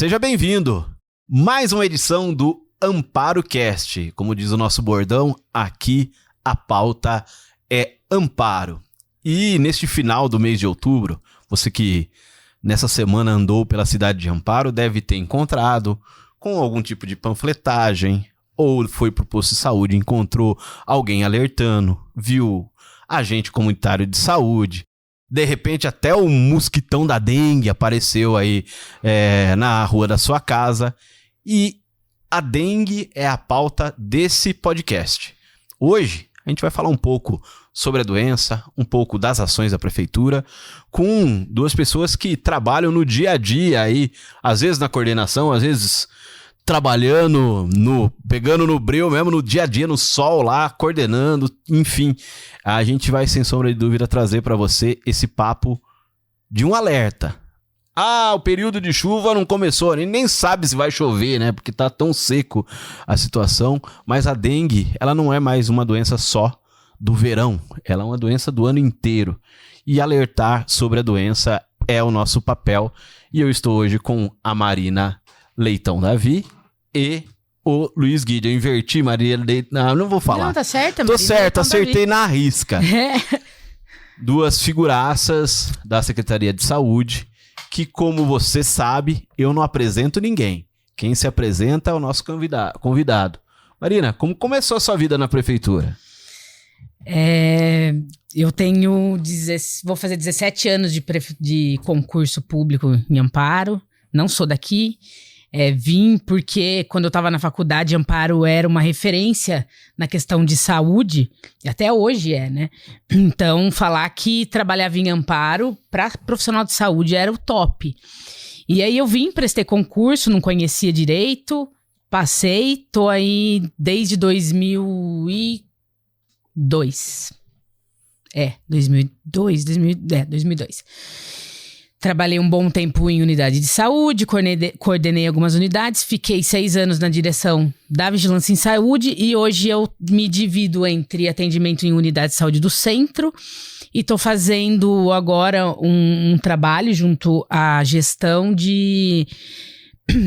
Seja bem-vindo! Mais uma edição do Amparo Cast. Como diz o nosso bordão, aqui a pauta é amparo. E neste final do mês de outubro, você que nessa semana andou pela cidade de Amparo deve ter encontrado com algum tipo de panfletagem, ou foi pro posto de saúde e encontrou alguém alertando, viu agente comunitário de saúde. De repente até o mosquitão da dengue apareceu aí na rua da sua casa. E a dengue é a pauta desse podcast. Hoje a gente vai falar um pouco sobre a doença, um pouco das ações da prefeitura, com duas pessoas que trabalham no dia a dia aí, às vezes na coordenação, às vezes trabalhando, pegando no breu mesmo, no dia a dia, no sol lá, coordenando, enfim. A gente vai, sem sombra de dúvida, trazer para você esse papo de um alerta. Ah, o período de chuva não começou, nem sabe se vai chover, né? Porque tá tão seco a situação. Mas a dengue, ela não é mais uma doença só do verão. Ela é uma doença do ano inteiro. E alertar sobre a doença é o nosso papel. E eu estou hoje com a Marina Leitão Davi e o Luiz Guide. Eu inverti, Maria Leitão. Não vou falar. Não, tá certo, Tô certo, acertei Davi. na risca. Duas figuraças da Secretaria de Saúde, que, como você sabe, eu não apresento ninguém. Quem se apresenta é o nosso convidado. Marina, como começou a sua vida na prefeitura? Eu tenho, vou fazer 17 anos de concurso público em Amparo. Não sou daqui. Vim porque quando eu estava na faculdade, Amparo era uma referência na questão de saúde, e até hoje né? Então, falar que trabalhava em Amparo para profissional de saúde era o top. E aí eu vim, prestei concurso, não conhecia direito, passei, tô aí desde 2002. 2002. Trabalhei um bom tempo em unidade de saúde, coordenei algumas unidades, fiquei 6 anos na direção da Vigilância em Saúde e hoje eu me divido entre atendimento em unidade de saúde do centro e estou fazendo agora um trabalho junto à gestão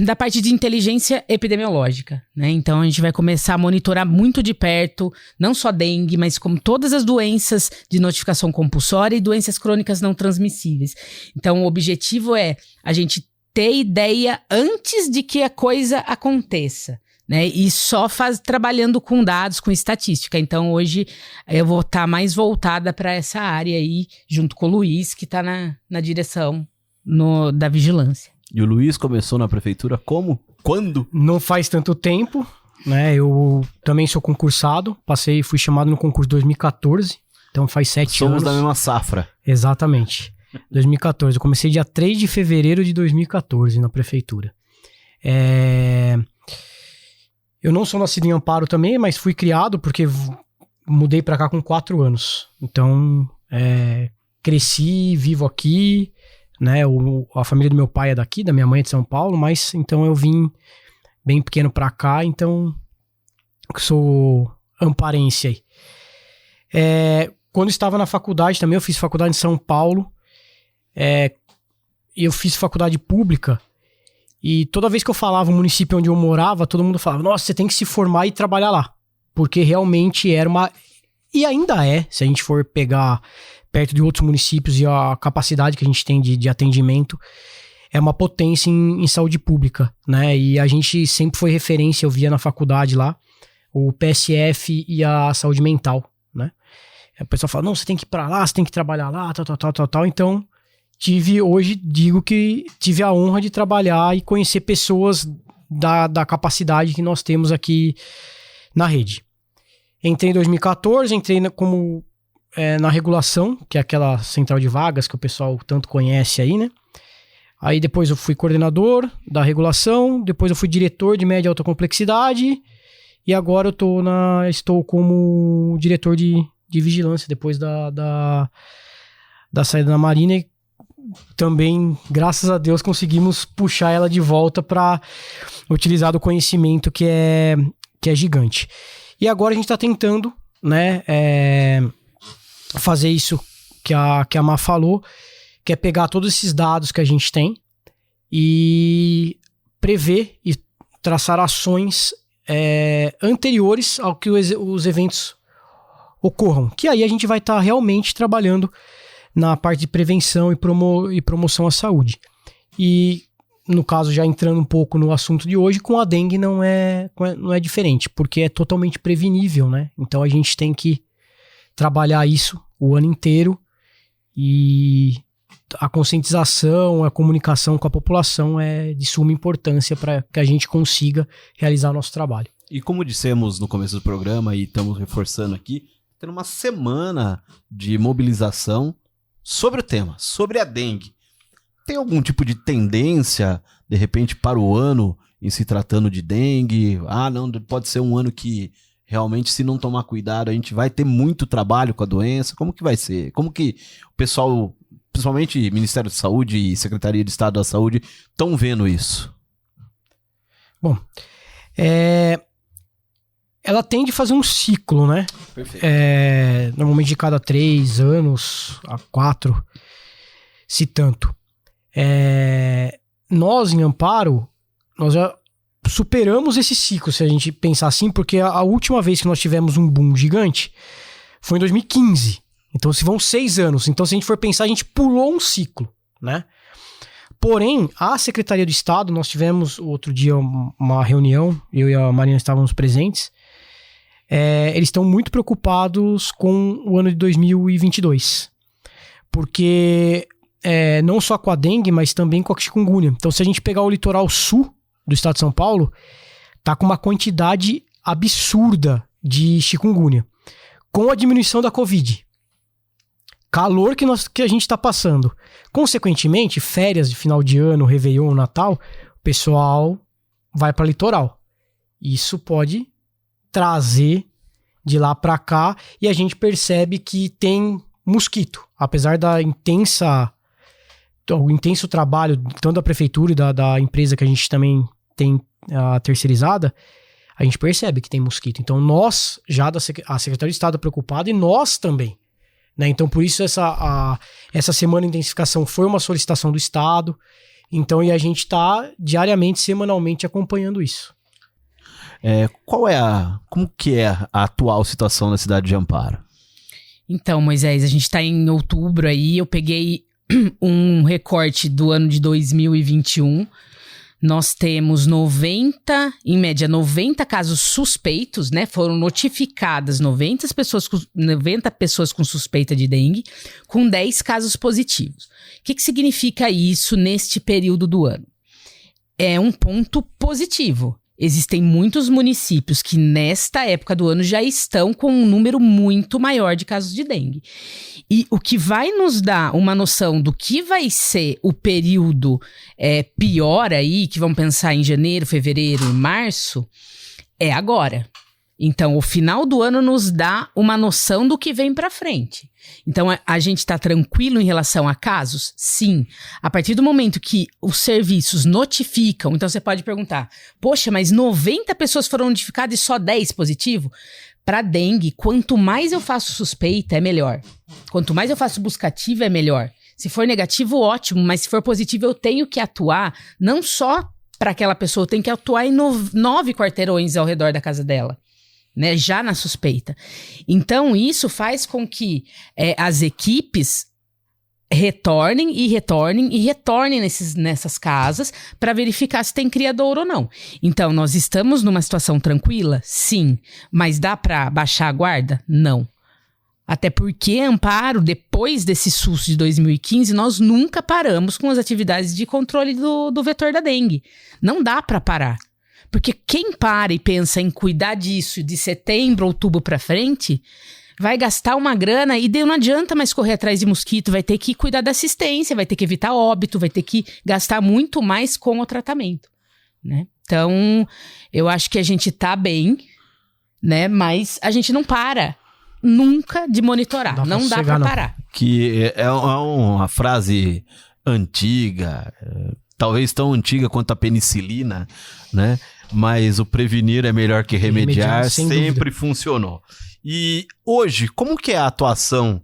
da parte de inteligência epidemiológica, né? Então a gente vai começar a monitorar muito de perto, não só dengue, mas como todas as doenças de notificação compulsória e doenças crônicas não transmissíveis. Então o objetivo é a gente ter ideia antes de que a coisa aconteça, né? E só trabalhando com dados, com estatística. Então hoje eu vou estar mais voltada para essa área aí, junto com o Luiz, que está na direção da vigilância. E o Luiz começou na prefeitura como? Quando? Não faz tanto tempo, né? Eu também sou concursado, fui chamado no concurso 2014, então faz 7 anos. Somos da mesma safra. Exatamente, 2014. Eu comecei dia 3 de fevereiro de 2014 na prefeitura. Eu não sou nascido em Amparo também, mas fui criado porque mudei pra cá com 4 anos. Então, cresci, vivo aqui, né? A família do meu pai é daqui, da minha mãe é de São Paulo, mas então eu vim bem pequeno pra cá, então sou amparense aí. Quando estava na faculdade também, eu fiz faculdade em São Paulo, eu fiz faculdade pública, e toda vez que eu falava o município onde eu morava, todo mundo falava, nossa, você tem que se formar e trabalhar lá, porque realmente era e ainda se a gente for pegar perto de outros municípios e a capacidade que a gente tem de atendimento, é uma potência em saúde pública, né? E a gente sempre foi referência, eu via na faculdade lá, o PSF e a saúde mental, né? A pessoa fala, não, você tem que ir pra lá, você tem que trabalhar lá, tal. Então, digo que tive a honra de trabalhar e conhecer pessoas da capacidade que nós temos aqui na rede. Entrei em 2014, na regulação, que é aquela central de vagas que o pessoal tanto conhece aí, né? Aí depois eu fui coordenador da regulação, depois eu fui diretor de média e alta complexidade, e agora eu estou como diretor de vigilância, depois da saída da Marina, e também, graças a Deus, conseguimos puxar ela de volta para utilizar do conhecimento que é gigante. E agora a gente está tentando, né, fazer isso que a Má falou, que é pegar todos esses dados que a gente tem e prever e traçar ações anteriores ao que os eventos ocorram. Que aí a gente vai estar realmente trabalhando na parte de prevenção e promoção à saúde. E, no caso, já entrando um pouco no assunto de hoje, com a dengue não é diferente, porque é totalmente prevenível, né? Então a gente tem que trabalhar isso o ano inteiro, e a conscientização, a comunicação com a população é de suma importância para que a gente consiga realizar o nosso trabalho. E como dissemos no começo do programa e estamos reforçando aqui, tendo uma semana de mobilização sobre o tema, sobre a dengue. Tem algum tipo de tendência, de repente, para o ano em se tratando de dengue? Não, pode ser um ano que realmente, se não tomar cuidado, a gente vai ter muito trabalho com a doença. Como que vai ser? Como que o pessoal, principalmente Ministério da Saúde e Secretaria de Estado da Saúde, estão vendo isso? Bom, ela tende a fazer um ciclo, né? Perfeito. Normalmente de cada 3 anos a 4, se tanto. Nós, em Amparo, nós já superamos esse ciclo, se a gente pensar assim, porque a última vez que nós tivemos um boom gigante foi em 2015. Então, se vão 6 anos. Então, se a gente for pensar, a gente pulou um ciclo, né? Porém, a Secretaria do Estado, nós tivemos outro dia uma reunião, eu e a Marina estávamos presentes, eles estão muito preocupados com o ano de 2022. Porque não só com a dengue, mas também com a chikungunya. Então, se a gente pegar o litoral sul do estado de São Paulo, tá com uma quantidade absurda de chikungunya. Com a diminuição da Covid. Calor que a gente está passando. Consequentemente, férias de final de ano, Réveillon, Natal, o pessoal vai para litoral. Isso pode trazer de lá para cá, e a gente percebe que tem mosquito. Apesar do intenso trabalho tanto da prefeitura e da empresa que a gente também tem terceirizada, a gente percebe que tem mosquito. Então nós, a Secretaria de Estado é preocupada, e nós também, né? Então por isso essa semana de intensificação foi uma solicitação do Estado. Então, e a gente está diariamente, semanalmente acompanhando isso. Como que é a atual situação na cidade de Amparo? Então, Moisés, a gente está em outubro aí, eu peguei um recorte do ano de 2021, nós temos 90 casos suspeitos, né? Foram notificadas 90 pessoas com suspeita de dengue, com 10 casos positivos. O que significa isso neste período do ano? É um ponto positivo. Existem muitos municípios que nesta época do ano já estão com um número muito maior de casos de dengue. E o que vai nos dar uma noção do que vai ser o período pior aí, que vamos pensar em janeiro, fevereiro e março, é agora. Então, o final do ano nos dá uma noção do que vem pra frente. Então, a gente tá tranquilo em relação a casos? Sim. A partir do momento que os serviços notificam, então você pode perguntar, poxa, mas 90 pessoas foram notificadas e só 10 positivo? Para dengue, quanto mais eu faço suspeita, é melhor. Quanto mais eu faço buscativa, é melhor. Se for negativo, ótimo, mas se for positivo, eu tenho que atuar não só para aquela pessoa, eu tenho que atuar em 9 quarteirões ao redor da casa dela. Né, já na suspeita. Então, isso faz com que as equipes retornem nessas casas para verificar se tem criadouro ou não. Então, nós estamos numa situação tranquila? Sim. Mas dá para baixar a guarda? Não. Até porque, Amparo, depois desse susto de 2015, nós nunca paramos com as atividades de controle do vetor da dengue. Não dá para parar. Porque quem para e pensa em cuidar disso de setembro, outubro pra frente, vai gastar uma grana e não adianta mais correr atrás de mosquito, vai ter que cuidar da assistência, vai ter que evitar óbito, vai ter que gastar muito mais com o tratamento, né? Então, eu acho que a gente tá bem, né? Mas a gente não para nunca de monitorar, não dá pra parar. Que é uma frase antiga, talvez tão antiga quanto a penicilina, né? Mas o prevenir é melhor que remediar sempre funcionou. E hoje, como que é a atuação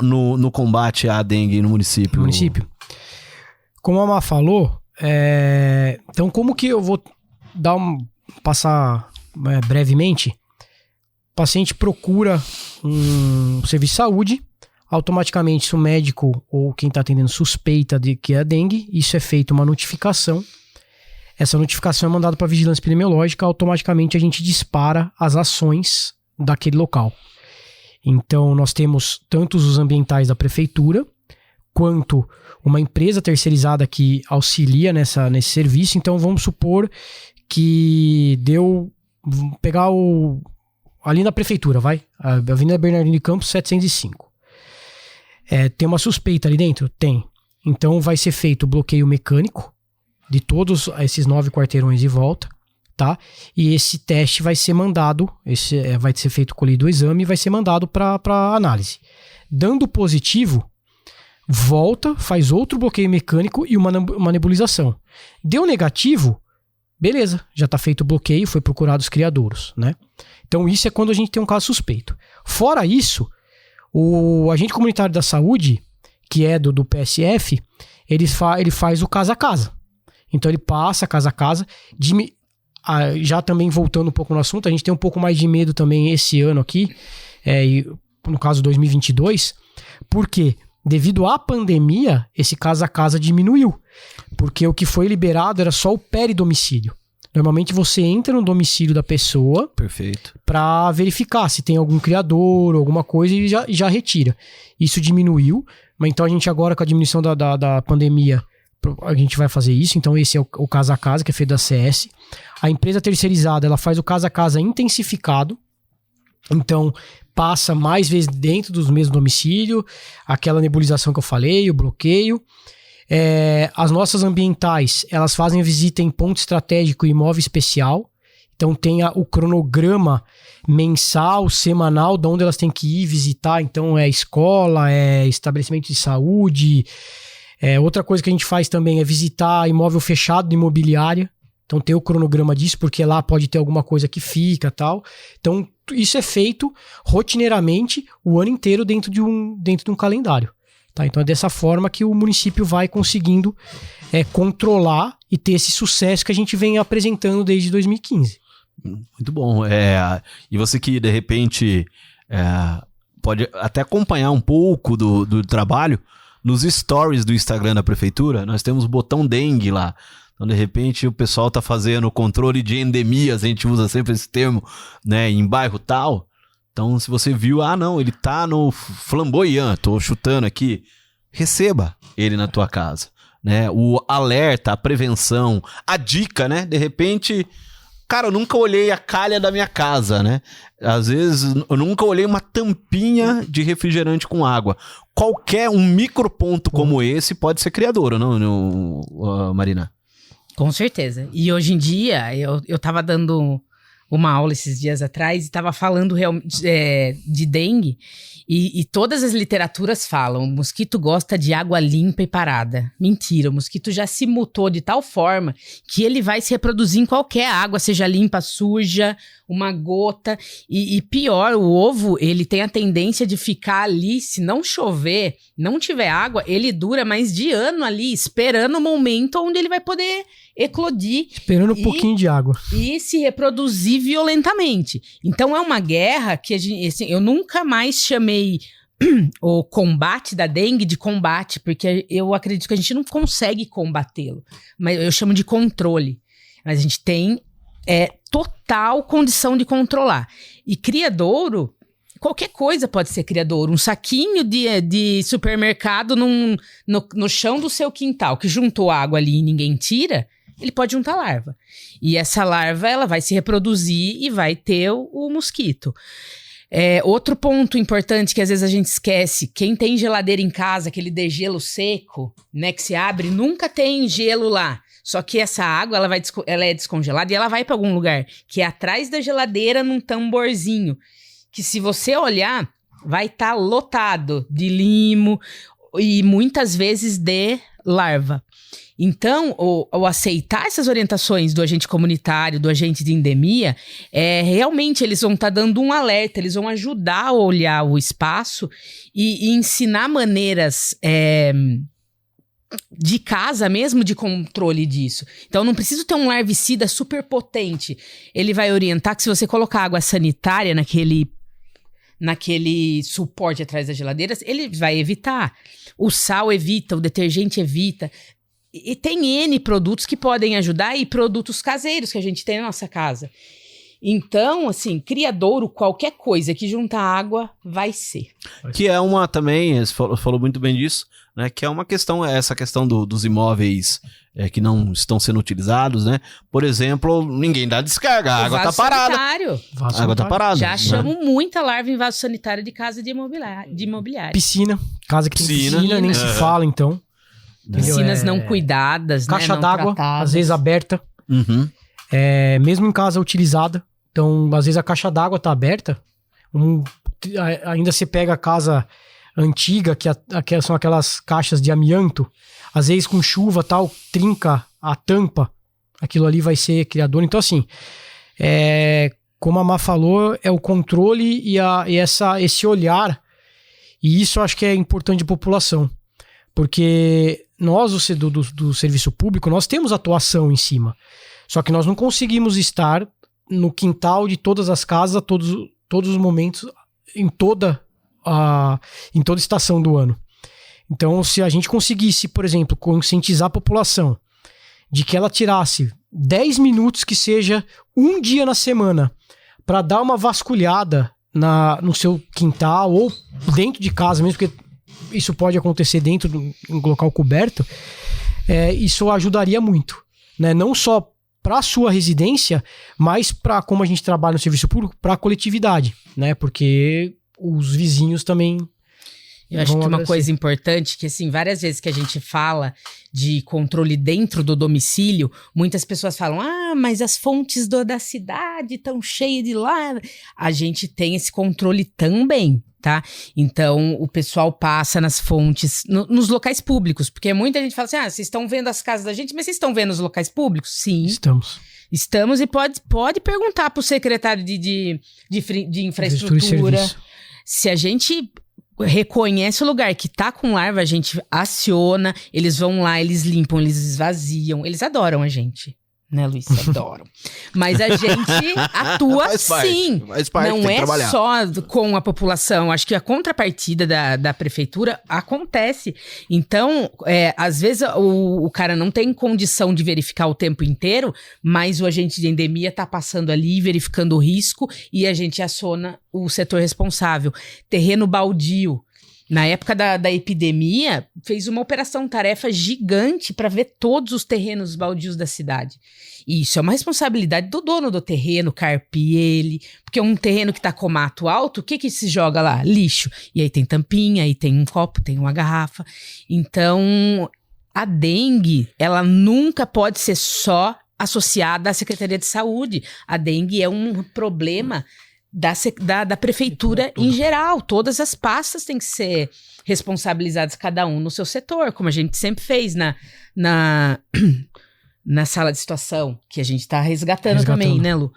no combate à dengue no município? Como a Má falou, Então, como que eu vou passar brevemente? O paciente procura um serviço de saúde, automaticamente, se o médico ou quem está atendendo suspeita de que é dengue, isso é feito uma notificação. Essa notificação é mandada para a vigilância epidemiológica, automaticamente a gente dispara as ações daquele local. Então, nós temos tanto os ambientais da prefeitura, quanto uma empresa terceirizada que auxilia nesse serviço. Então, vamos supor que vamos pegar ali na prefeitura, a Avenida Bernardino de Campos, 705. Tem uma suspeita ali dentro? Tem. Então, vai ser feito o bloqueio mecânico de todos esses 9 quarteirões em volta, tá? E esse teste vai ser mandado, vai ser feito colhido o exame e vai ser mandado para análise. Dando positivo, volta, faz outro bloqueio mecânico e uma nebulização. Deu negativo, beleza, já está feito o bloqueio, foi procurado os criadouros, né? Então isso é quando a gente tem um caso suspeito. Fora isso, o agente comunitário da saúde, que é do PSF, ele faz o casa a casa. Então ele passa casa a casa, já também voltando um pouco no assunto, a gente tem um pouco mais de medo também esse ano aqui, no caso 2022, porque devido à pandemia, esse casa a casa diminuiu, porque o que foi liberado era só o peridomicílio. Normalmente você entra no domicílio da pessoa, perfeito, para verificar se tem algum criador, alguma coisa e já retira. Isso diminuiu, mas então a gente agora com a diminuição da pandemia, a gente vai fazer isso. Então esse é o casa a casa, que é feito da CS. A empresa terceirizada, ela faz o casa a casa intensificado. Então passa mais vezes dentro dos mesmos domicílios, aquela nebulização que eu falei, o bloqueio. As nossas ambientais, elas fazem a visita em ponto estratégico e imóvel especial. Então tem o cronograma mensal, semanal, de onde elas têm que ir visitar. Então escola, estabelecimento de saúde. Outra coisa que a gente faz também é visitar imóvel fechado de imobiliária. Então tem o cronograma disso, porque lá pode ter alguma coisa que fica e tal. Então isso é feito rotineiramente o ano inteiro dentro de um calendário. Tá? Então é dessa forma que o município vai conseguindo controlar e ter esse sucesso que a gente vem apresentando desde 2015. Muito bom. E você que de repente pode até acompanhar um pouco do trabalho, nos stories do Instagram da prefeitura, nós temos o botão dengue lá. Então, de repente, o pessoal tá fazendo controle de endemias, a gente usa sempre esse termo, né, em bairro tal. Então, se você viu, não, ele tá no Flamboyant, tô chutando aqui, receba ele na tua casa, né? O alerta, a prevenção, a dica, né? De repente, cara, eu nunca olhei a calha da minha casa, né? Às vezes, eu nunca olhei uma tampinha de refrigerante com água. Qualquer um microponto como esse pode ser criador, não, Marina? Com certeza. E hoje em dia, eu tava dando uma aula esses dias atrás e tava falando de dengue e todas as literaturas falam, o mosquito gosta de água limpa e parada. Mentira, o mosquito já se mutou de tal forma que ele vai se reproduzir em qualquer água, seja limpa, suja, uma gota. E pior, o ovo, ele tem a tendência de ficar ali, se não chover, não tiver água, ele dura mais de ano ali, esperando o momento onde ele vai poder eclodir. Esperando um pouquinho de água. E se reproduzir violentamente. Então é uma guerra que assim, eu nunca mais chamei o combate da dengue de combate, porque eu acredito que a gente não consegue combatê-lo. Mas eu chamo de controle. Mas a gente tem total condição de controlar. E criadouro, qualquer coisa pode ser criadouro. Um saquinho de supermercado no chão do seu quintal, que juntou água ali e ninguém tira, ele pode juntar larva. E essa larva, ela vai se reproduzir e vai ter o mosquito. Outro ponto importante que às vezes a gente esquece, quem tem geladeira em casa, aquele degelo seco, né, que se abre, nunca tem gelo lá. Só que essa água, ela é descongelada e ela vai para algum lugar, que é atrás da geladeira, num tamborzinho, que se você olhar, vai estar lotado de limo e muitas vezes de larva. Então, ao aceitar essas orientações do agente comunitário, do agente de endemia, realmente eles vão estar dando um alerta, eles vão ajudar a olhar o espaço e ensinar maneiras de casa mesmo de controle disso. Então, não preciso ter um larvicida super potente. Ele vai orientar que se você colocar água sanitária naquele suporte atrás das geladeiras, ele vai evitar. O sal evita, o detergente evita. E tem N produtos que podem ajudar e produtos caseiros que a gente tem na nossa casa. Então, assim, criadouro, qualquer coisa que juntar água, vai ser. Que é uma também, você falou muito bem disso, né? Que é uma questão, essa questão dos imóveis que não estão sendo utilizados, né? Por exemplo, ninguém dá descarga, a água tá parada. A água tá parada. Já achamos muita larva em vaso sanitário de casa de imobiliário. Piscina, casa que tem piscina nem se fala, então. Piscinas não cuidadas, caixa né? d'água, às vezes aberta. Uhum. Mesmo em casa utilizada. Então, às vezes a caixa d'água tá aberta. Ainda se pega a casa antiga, que são aquelas caixas de amianto. Às vezes com chuva tal, trinca a tampa. Aquilo ali vai ser criador. Então, assim, como a Má falou, é o controle e esse olhar. E isso eu acho que é importante de população. Porque nós, do serviço público, nós temos atuação em cima. Só que nós não conseguimos estar no quintal de todas as casas a todos os momentos, em toda estação do ano. Então, se a gente conseguisse, por exemplo, conscientizar a população de que ela tirasse 10 minutos, que seja um dia na semana, para dar uma vasculhada no seu quintal ou dentro de casa mesmo, porque isso pode acontecer dentro de um local coberto, isso ajudaria muito, né? Não só para a sua residência, mas para, como a gente trabalha no serviço público, para a coletividade, né? Porque os vizinhos também. Eu acho que uma coisa importante, que assim, várias vezes que a gente fala de controle dentro do domicílio, muitas pessoas falam, mas as fontes da cidade estão cheias de lá. A gente tem esse controle também, tá? Então, o pessoal passa nas fontes, nos locais públicos, porque muita gente fala assim, vocês estão vendo as casas da gente, mas vocês estão vendo os locais públicos? Sim. Estamos e pode perguntar pro secretário de infraestrutura. Se a gente reconhece o lugar que tá com larva, a gente aciona, eles vão lá, eles limpam, eles esvaziam, eles adoram a gente. Né, Luiz? Adoram. Mas a gente atua sim. Não é só com a população. Acho que a contrapartida da prefeitura acontece. Então, às vezes o cara não tem condição de verificar o tempo inteiro, mas o agente de endemia tá passando ali, verificando o risco, e a gente aciona o setor responsável. Terreno baldio. Na época da epidemia, fez uma operação-tarefa gigante para ver todos os terrenos baldios da cidade. E isso é uma responsabilidade do dono do terreno, carpir ele. Porque um terreno que tá com mato alto, o que se joga lá? Lixo. E aí tem tampinha, aí tem um copo, tem uma garrafa. Então, a dengue, ela nunca pode ser só associada à Secretaria de Saúde. A dengue é um problema da prefeitura em geral. Todas as pastas têm que ser responsabilizadas, cada um no seu setor, como a gente sempre fez na sala de situação, que a gente tá resgatando também, né, Lu?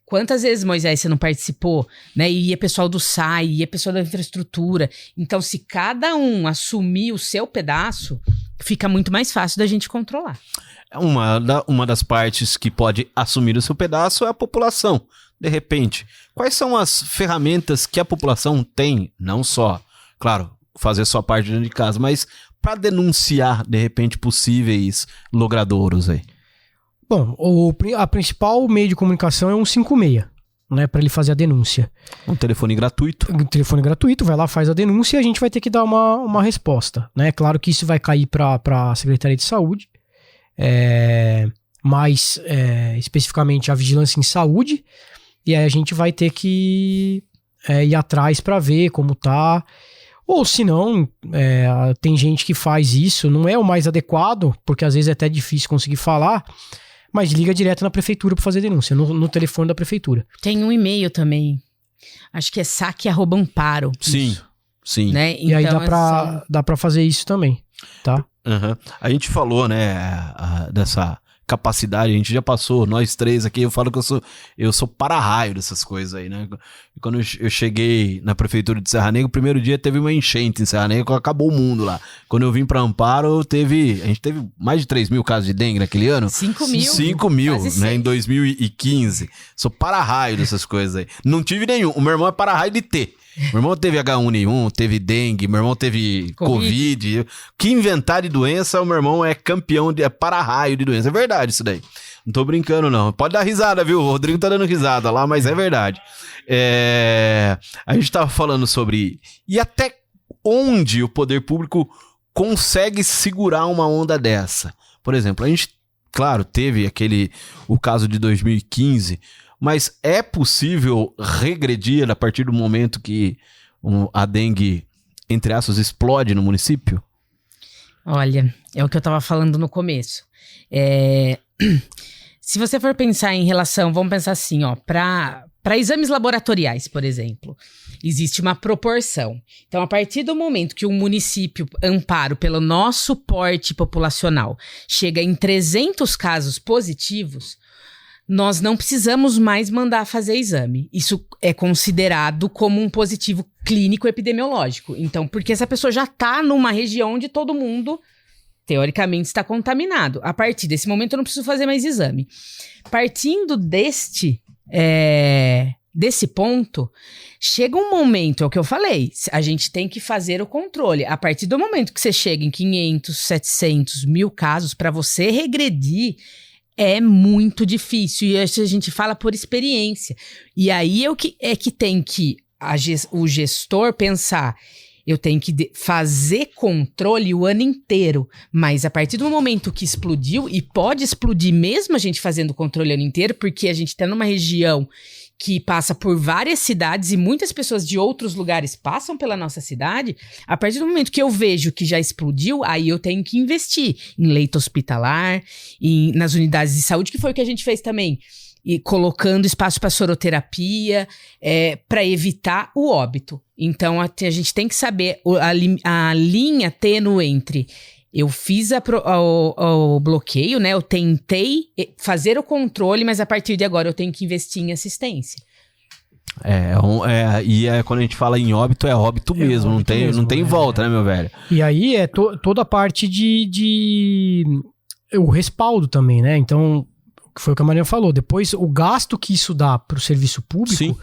Quantas vezes, Moisés, você não participou, né? E ia pessoal do SAI, ia pessoal da infraestrutura. Então, se cada um assumir o seu pedaço, fica muito mais fácil da gente controlar. Uma das partes que pode assumir o seu pedaço é a população. De repente, quais são as ferramentas que a população tem, não só, claro, fazer sua parte dentro de casa, mas para denunciar, de repente, possíveis logradouros aí? Bom, a principal meio de comunicação é 156, né, para ele fazer a denúncia. Um telefone gratuito. Um telefone gratuito, vai lá, faz a denúncia e a gente vai ter que dar uma resposta, né? Claro que isso vai cair para a Secretaria de Saúde, mais especificamente a Vigilância em Saúde, e aí a gente vai ter que ir atrás para ver como tá. Ou se não, tem gente que faz isso, não é o mais adequado, porque às vezes é até difícil conseguir falar, mas liga direto na prefeitura para fazer denúncia, no telefone da prefeitura. Tem um e-mail também, acho que é saque@amparo. Sim. Né? E então, aí dá pra fazer isso também, tá? Uhum. A gente falou, né, dessa capacidade, a gente já passou, nós três aqui, eu falo que eu sou para-raio dessas coisas aí, né? Quando eu cheguei na prefeitura de Serra Negra, o primeiro dia teve uma enchente em Serra Negra, acabou o mundo lá. Quando eu vim pra Amparo, a gente teve mais de 3 mil casos de dengue naquele ano. 5 mil. 5 mil, né? Em 2015. Sou para-raio dessas coisas aí. Não tive nenhum. O meu irmão é para-raio de ter. Meu irmão teve H1N1, teve dengue, meu irmão teve Covid. Que inventar de doença, o meu irmão é campeão, é para-raio de doença. É verdade isso daí. Não tô brincando, não. Pode dar risada, viu? O Rodrigo tá dando risada lá, mas é verdade. A gente tava falando sobre... E até onde o poder público consegue segurar uma onda dessa? Por exemplo, a gente, claro, teve o caso de 2015... Mas é possível regredir a partir do momento que a dengue, entre aspas, explode no município? Olha, é o que eu estava falando no começo. Se você for pensar em relação, vamos pensar assim, ó, para exames laboratoriais, por exemplo, existe uma proporção. Então, a partir do momento que um município, Amparo, pelo nosso porte populacional, chega em 300 casos positivos, nós não precisamos mais mandar fazer exame. Isso é considerado como um positivo clínico epidemiológico. Então, porque essa pessoa já está numa região onde todo mundo, teoricamente, está contaminado. A partir desse momento, eu não preciso fazer mais exame. Partindo desse ponto, chega um momento, é o que eu falei, a gente tem que fazer o controle. A partir do momento que você chega em 500, 700, 1.000 casos, para você regredir, é muito difícil, e a gente fala por experiência. E aí que tem que o gestor pensar, eu tenho que fazer controle o ano inteiro, mas a partir do momento que explodiu, e pode explodir mesmo a gente fazendo controle o ano inteiro, porque a gente está numa região que passa por várias cidades e muitas pessoas de outros lugares passam pela nossa cidade, a partir do momento que eu vejo que já explodiu, aí eu tenho que investir em leito hospitalar, nas unidades de saúde, que foi o que a gente fez também, e colocando espaço para soroterapia, para evitar o óbito. Então, a gente tem que saber a linha tênue entre... Eu fiz o bloqueio, né? Eu tentei fazer o controle, mas a partir de agora eu tenho que investir em assistência. Quando a gente fala em óbito, é óbito mesmo, não tem volta, né, meu velho? E aí toda a parte o respaldo também, né? Então, foi o que a Mariana falou. Depois, o gasto que isso dá para o serviço público... Sim.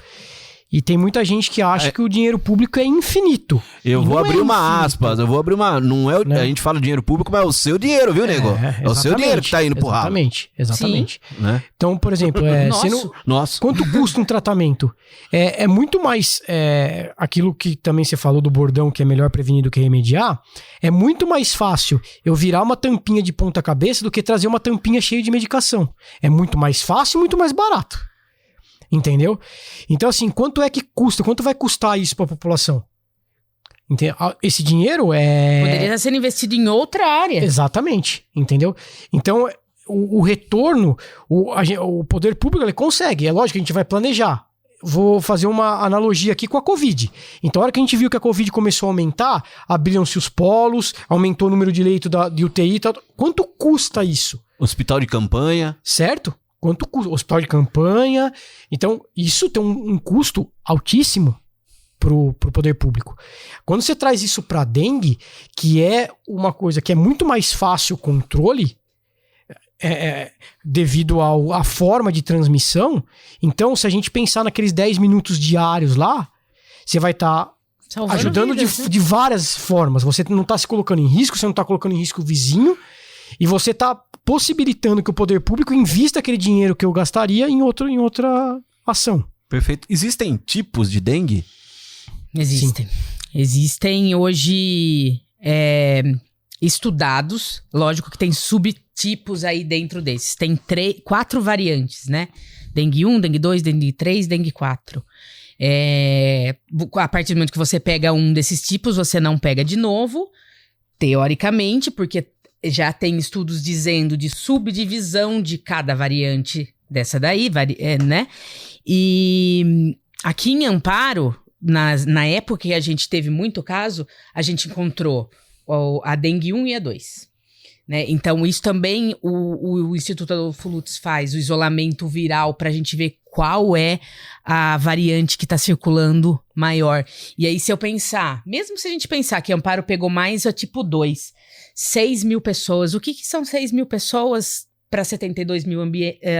E tem muita gente que acha que o dinheiro público é infinito. Eu vou abrir uma aspas, Não é né? A gente fala dinheiro público, mas é o seu dinheiro, viu, nego? É o seu dinheiro que tá indo pro ralo. Exatamente. Né? Então, por exemplo, Nossa. Quanto custa um tratamento? É muito mais aquilo que também você falou do bordão, que é melhor prevenir do que remediar. É muito mais fácil eu virar uma tampinha de ponta cabeça do que trazer uma tampinha cheia de medicação. É muito mais fácil e muito mais barato. Entendeu? Então, assim, quanto é que custa? Quanto vai custar isso para a população? Esse dinheiro poderia estar sendo investido em outra área. Exatamente, entendeu? Então, o retorno, o poder público, ele consegue. É lógico que a gente vai planejar. Vou fazer uma analogia aqui com a Covid. Então, a hora que a gente viu que a Covid começou a aumentar, abriram-se os polos, aumentou o número de leito de UTI. Quanto custa isso? Hospital de campanha. Certo? Quanto custa? Hospital de campanha. Então, isso tem um custo altíssimo pro poder público. Quando você traz isso para dengue, que é uma coisa que é muito mais fácil o controle, devido à forma de transmissão, então, se a gente pensar naqueles 10 minutos diários lá, você vai estar ajudando de várias formas. Você não está se colocando em risco, você não está colocando em risco o vizinho, e você está possibilitando que o poder público invista aquele dinheiro que eu gastaria em outra ação. Perfeito. Existem tipos de dengue? Existem. Sim. Existem hoje estudados, lógico que tem subtipos aí dentro desses. Tem 4 variantes, né? Dengue 1, dengue 2, dengue 3, dengue 4. A partir do momento que você pega um desses tipos, você não pega de novo, teoricamente, porque já tem estudos dizendo de subdivisão de cada variante dessa daí, né? E aqui em Amparo, na época que a gente teve muito caso, a gente encontrou a dengue 1 e a 2. né? Então, isso também o Instituto Adolfo Lutz faz, o isolamento viral, pra gente ver qual é a variante que tá circulando maior. E aí, se eu pensar, mesmo se a gente pensar que Amparo pegou mais a tipo 2, 6 mil pessoas, o que são 6 mil pessoas para 72 mil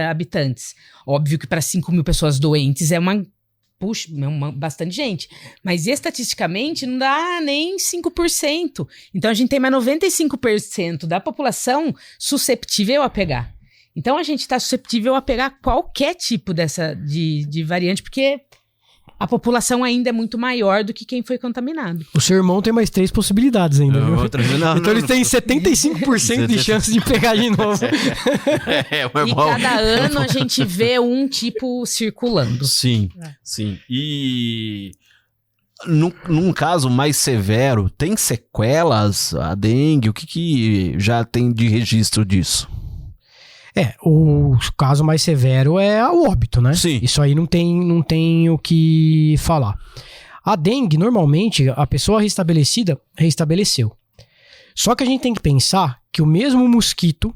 habitantes? Óbvio que para 5 mil pessoas doentes é bastante gente. Mas estatisticamente não dá nem 5%. Então a gente tem mais 95% da população susceptível a pegar. Então a gente está susceptível a pegar qualquer tipo de variante, porque a população ainda é muito maior do que quem foi contaminado. O seu irmão tem mais 3 possibilidades ainda, viu? Então ele tem 75% de chance de pegar de novo. E cada ano a gente vê um tipo circulando. Sim, sim. E num caso mais severo, tem sequelas, a dengue? O que já tem de registro disso? O caso mais severo é o óbito, né? Sim. Isso aí não tem o que falar. A dengue, normalmente, a pessoa restabelecida, restabeleceu. Só que a gente tem que pensar que o mesmo mosquito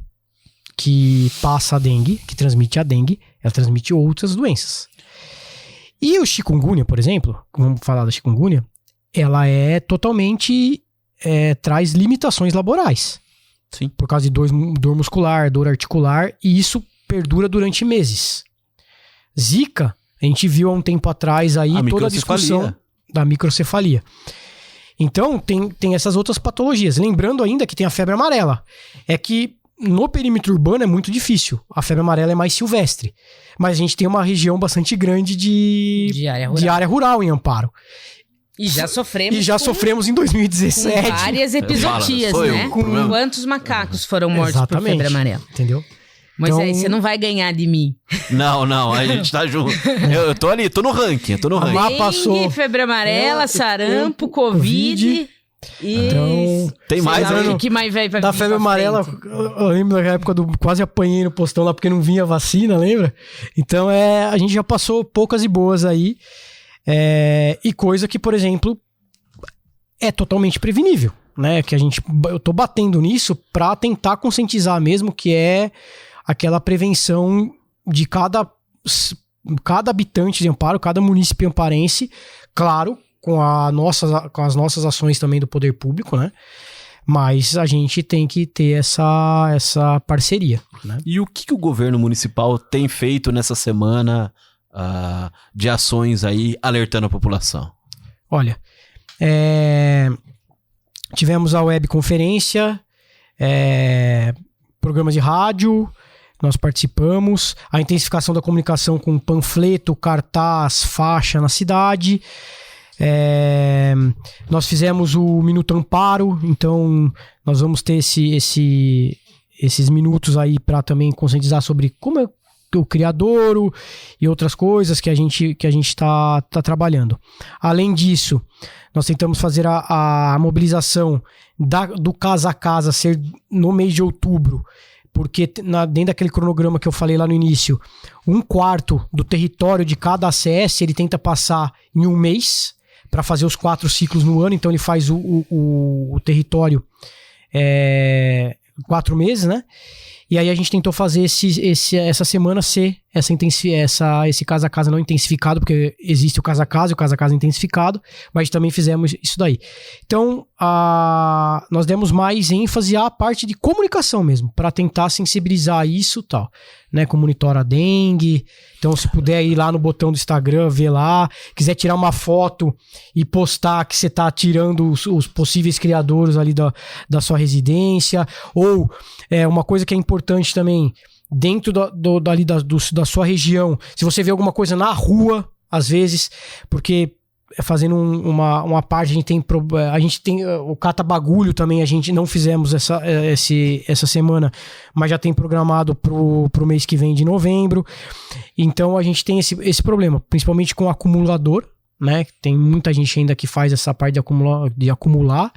que passa a dengue, que transmite a dengue, ela transmite outras doenças. E o chikungunya, por exemplo, vamos falar da chikungunya, ela é totalmente... traz limitações laborais. Sim. Por causa de dor muscular, dor articular, e isso perdura durante meses. Zika, a gente viu há um tempo atrás aí toda a discussão da microcefalia. Então, tem essas outras patologias. Lembrando ainda que tem a febre amarela. É que no perímetro urbano é muito difícil. A febre amarela é mais silvestre. Mas a gente tem uma região bastante grande de área rural em Amparo. E já sofremos em 2017. Com várias epizootias, né? Quantos macacos foram mortos por febre amarela? Entendeu? Mas então... aí você não vai ganhar de mim. Não, a gente tá junto. Eu tô ali, tô no ranking. Dengue, febre amarela, sarampo, Covid... Então, tem mais aí que mais vai da febre amarela. Eu lembro da época do quase apanhei no postão lá porque não vinha vacina, lembra? Então a gente já passou poucas e boas aí. E coisa que, por exemplo, é totalmente prevenível, né? Que eu tô batendo nisso pra tentar conscientizar mesmo, que é aquela prevenção de cada habitante de Amparo, cada município amparense, claro, com as nossas ações também do poder público, né? Mas a gente tem que ter essa parceria, né? E o que o governo municipal tem feito nessa semana de ações aí alertando a população? Olha, tivemos a webconferência, programas de rádio, nós participamos, a intensificação da comunicação com panfleto, cartaz, faixa na cidade. Nós fizemos o Minuto Amparo, então nós vamos ter esses minutos aí para também conscientizar sobre como é o criadouro e outras coisas que a gente está trabalhando. Além disso, nós tentamos fazer a mobilização do casa a casa ser no mês de outubro, porque dentro daquele cronograma que eu falei lá no início, 1/4 do território de cada ACS ele tenta passar em um mês para fazer os 4 ciclos no ano, então ele faz o território 4 meses, né? E aí a gente tentou fazer essa semana ser esse casa a casa não intensificado, porque existe o casa a casa intensificado, mas também fizemos isso daí. Então, nós demos mais ênfase à parte de comunicação mesmo, para tentar sensibilizar isso e tal, né? Como monitora a dengue. Então, se puder ir lá no botão do Instagram, ver lá, quiser tirar uma foto e postar que você tá tirando os possíveis criadouros ali da sua residência, ou uma coisa que é importante também, dentro da sua região, se você vê alguma coisa na rua, às vezes, porque fazendo uma parte, a gente tem o Cata Bagulho também, a gente não fizemos essa semana, mas já tem programado pro mês que vem de novembro. Então a gente tem esse problema, principalmente com o acumulador, né? Tem muita gente ainda que faz essa parte de acumular.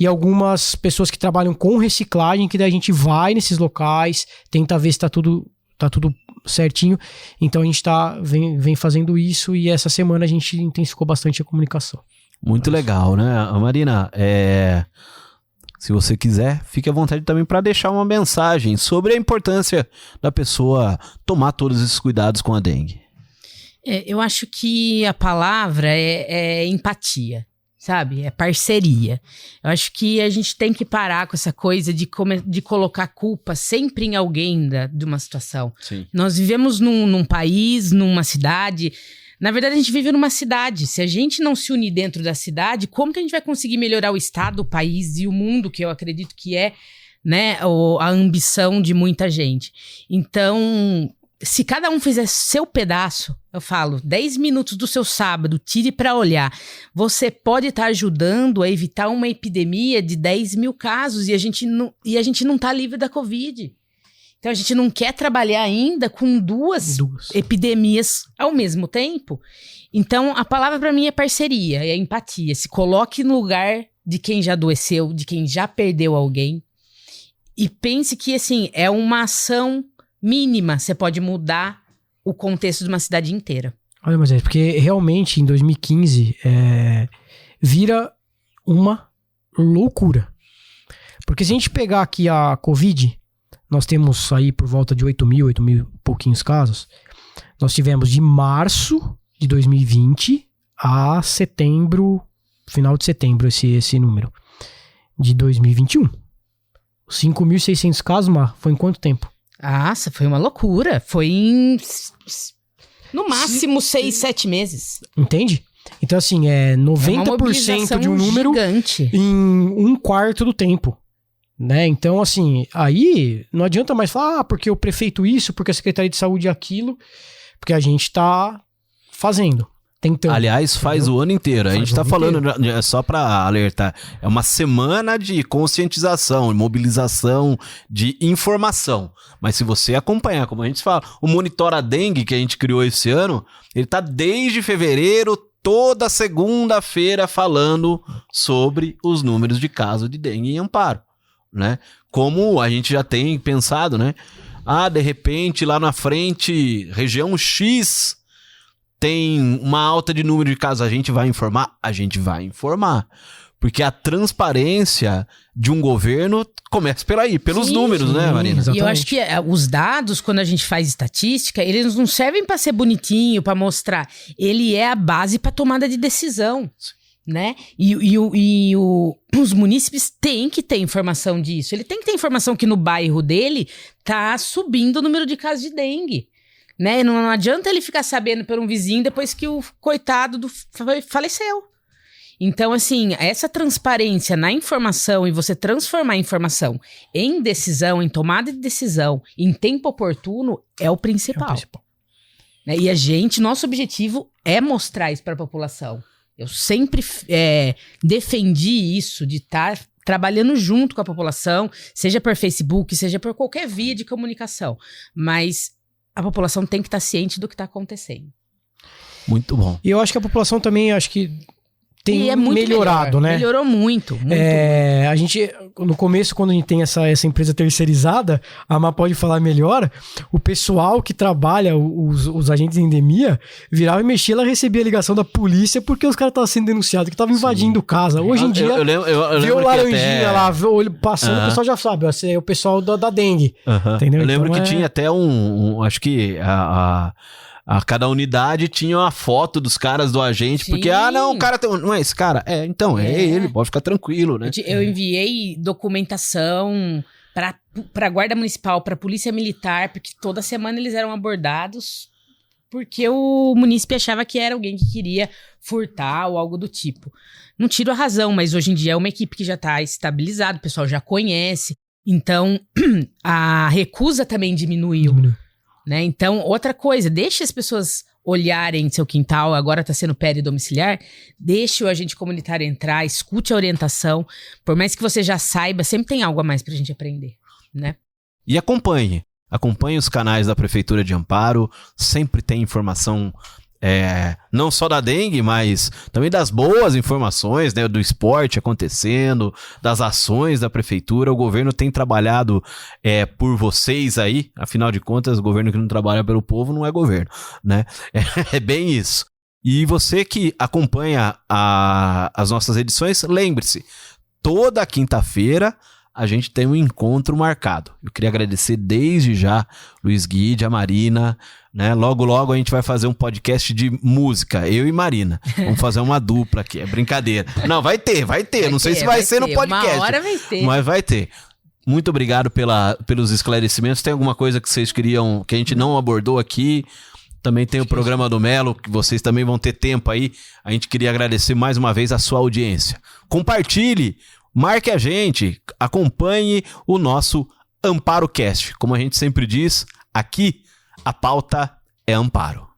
E algumas pessoas que trabalham com reciclagem, que daí a gente vai nesses locais, tenta ver se tá tudo certinho. Então a gente vem fazendo isso, e essa semana a gente intensificou bastante a comunicação. Muito legal, né? Marina, Se você quiser, fique à vontade também para deixar uma mensagem sobre a importância da pessoa tomar todos esses cuidados com a dengue. Eu acho que a palavra é empatia, sabe? É parceria. Eu acho que a gente tem que parar com essa coisa de colocar culpa sempre em alguém de uma situação. Sim. Nós vivemos num país, numa cidade. Na verdade, a gente vive numa cidade. Se a gente não se unir dentro da cidade, como que a gente vai conseguir melhorar o estado, o país e o mundo, que eu acredito que é, né, a ambição de muita gente. Então, se cada um fizer seu pedaço, eu falo, 10 minutos do seu sábado, tire para olhar. Você pode estar ajudando a evitar uma epidemia de 10 mil casos e a gente não tá livre da Covid. Então, a gente não quer trabalhar ainda com duas epidemias ao mesmo tempo. Então, a palavra para mim é parceria, é empatia. Se coloque no lugar de quem já adoeceu, de quem já perdeu alguém. E pense que, assim, é uma ação mínima. Você pode mudar o contexto de uma cidade inteira. Olha, mas porque realmente, em 2015, vira uma loucura. Porque se a gente pegar aqui a Covid... Nós temos aí por volta de 8 mil e pouquinhos casos. Nós tivemos de março de 2020 a setembro, final de setembro, esse número, de 2021. 5.600 casos, Mar, foi em quanto tempo? Nossa, foi uma loucura. Foi em, no máximo, 6, 7 meses. Entende? Então, assim, 90% de um número gigante. Em 1/4 do tempo. Né? Então, assim, aí não adianta mais falar, porque o prefeito isso, porque a Secretaria de Saúde aquilo, porque a gente tá fazendo, tentando. Aliás, faz o ano inteiro. A gente tá falando, só pra alertar, é uma semana de conscientização, mobilização, de informação. Mas se você acompanhar, como a gente fala, o Monitora Dengue que a gente criou esse ano, ele tá desde fevereiro, toda segunda-feira falando sobre os números de casos de dengue em Amparo. Né? Como a gente já tem pensado, né? De repente, lá na frente, região X tem uma alta de número de casos. A gente vai informar? A gente vai informar. Porque a transparência de um governo começa pelos números, né, Marina? Exatamente. E eu acho que os dados, quando a gente faz estatística, eles não servem para ser bonitinho, para mostrar. Ele é a base para tomada de decisão. Né? Os munícipes têm que ter informação disso. Ele tem que ter informação que no bairro dele tá subindo o número de casos de dengue. Né? Não adianta ele ficar sabendo por um vizinho depois que o coitado faleceu. Então, assim, essa transparência na informação e você transformar a informação em decisão, em tomada de decisão, em tempo oportuno, é o principal. Né? E nosso objetivo é mostrar isso para a população. Eu sempre defendi isso, de estar trabalhando junto com a população, seja por Facebook, seja por qualquer via de comunicação. Mas a população tem que estar ciente do que está acontecendo. Muito bom. E eu acho que a população também, acho que tem melhorado, né? Melhorou muito. A gente, no começo, quando a gente tem essa empresa terceirizada, a Má pode falar melhor, o pessoal que trabalha, os agentes de endemia, virava e mexia, ela recebia a ligação da polícia porque os caras estavam sendo denunciados, que estavam invadindo casa. Hoje em dia, eu lembro viu o laranjinha lá, passando, o pessoal já sabe, é o pessoal da dengue. Entendeu? Eu lembro que tinha até acho que a cada unidade tinha uma foto dos caras do agente, porque, o cara não é esse cara. Então, é ele, pode ficar tranquilo, né? Eu enviei documentação pra Guarda Municipal, pra Polícia Militar, porque toda semana eles eram abordados, porque o munícipe achava que era alguém que queria furtar ou algo do tipo. Não tiro a razão, mas hoje em dia é uma equipe que já tá estabilizada, o pessoal já conhece, então a recusa também diminuiu. Né? Então, outra coisa, deixe as pessoas olharem seu quintal, agora está sendo peridomiciliar, deixe o agente comunitário entrar, escute a orientação, por mais que você já saiba, sempre tem algo a mais para a gente aprender, né? E acompanhe os canais da Prefeitura de Amparo, sempre tem informação, não só da dengue, mas também das boas informações, né, do esporte acontecendo, das ações da prefeitura. O governo tem trabalhado por vocês aí, afinal de contas, o governo que não trabalha pelo povo não é governo, né? É bem isso. E você que acompanha as nossas edições, lembre-se, toda quinta-feira a gente tem um encontro marcado. Eu queria agradecer desde já Luiz Guide, a Marina, né? Logo, logo a gente vai fazer um podcast de música, eu e Marina. Vamos fazer uma dupla aqui, é brincadeira. Não, vai ter. Não sei se vai ser no podcast. Uma hora vai ter. Mas vai ter. Muito obrigado pelos esclarecimentos. Tem alguma coisa que vocês queriam, que a gente não abordou aqui? Também tem o programa do Melo, que vocês também vão ter tempo aí. A gente queria agradecer mais uma vez a sua audiência. Compartilhe, marque a gente, acompanhe o nosso AmparoCast. Como a gente sempre diz, aqui a pauta é Amparo.